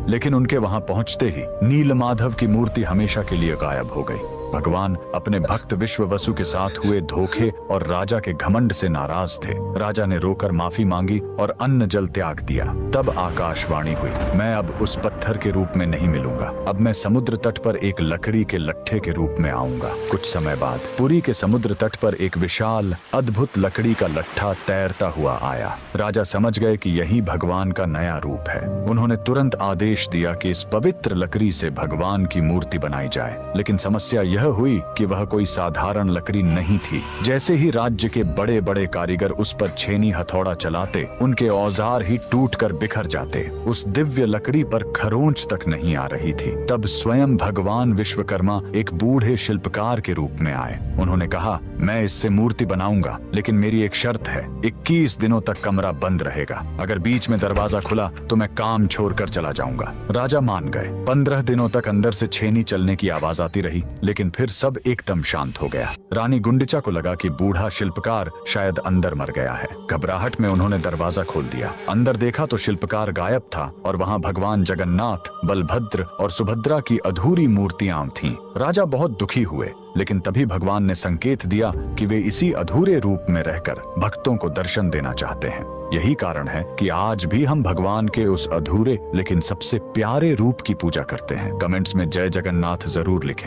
लेकिन उनके वहां पहुंचते ही नीलमाधव की मूर्ति हमेशा के लिए गायब हो गई। भगवान अपने भक्त विश्ववसु के साथ हुए धोखे और राजा के घमंड से नाराज थे। राजा ने रोकर माफी मांगी और अन्न जल त्याग दिया। तब आकाशवाणी हुई, मैं अब उस पत्थर के रूप में नहीं मिलूंगा, अब मैं समुद्र तट पर एक लकड़ी के लट्ठे के रूप में आऊंगा। कुछ समय बाद पुरी के समुद्र तट पर एक विशाल अद्भुत लकड़ी का लट्ठा तैरता हुआ आया। राजा समझ गए कि यही भगवान का नया रूप है। उन्होंने तुरंत आदेश दिया कि इस पवित्र लकड़ी से भगवान की मूर्ति बनाई जाए। लेकिन समस्या यह हुई कि वह कोई साधारण लकड़ी नहीं थी। जैसे ही राज्य के बड़े बड़े कारीगर उस पर छेनी हथौड़ा चलाते, उनके औजार ही टूटकर बिखर जाते। उस दिव्य लकड़ी पर खरोंच तक नहीं आ रही थी। तब स्वयं भगवान विश्वकर्मा एक बूढ़े शिल्पकार के रूप में आए। उन्होंने कहा, मैं इससे मूर्ति बनाऊंगा, लेकिन मेरी एक शर्त है, 21 दिनों तक कमरा बंद रहेगा। अगर बीच में दरवाजा खुला तो मैं काम छोड़कर चला जाऊंगा। राजा मान गए। 15 दिनों तक अंदर से छेनी चलने की आवाज आती रही, लेकिन फिर सब एकदम शांत हो गया। रानी गुंडिचा को लगा कि बूढ़ा शिल्पकार शायद अंदर मर गया है। घबराहट में उन्होंने दरवाजा खोल दिया। अंदर देखा तो शिल्पकार गायब था और वहां भगवान जगन्नाथ, बलभद्र और सुभद्रा की अधूरी मूर्तियां थीं। राजा बहुत दुखी हुए, लेकिन तभी भगवान ने संकेत दिया कि वे इसी अधूरे रूप में रहकर भक्तों को दर्शन देना चाहते हैं। यही कारण है कि आज भी हम भगवान के उस अधूरे लेकिन सबसे प्यारे रूप की पूजा करते हैं। कमेंट्स में जय जगन्नाथ जरूर लिखें।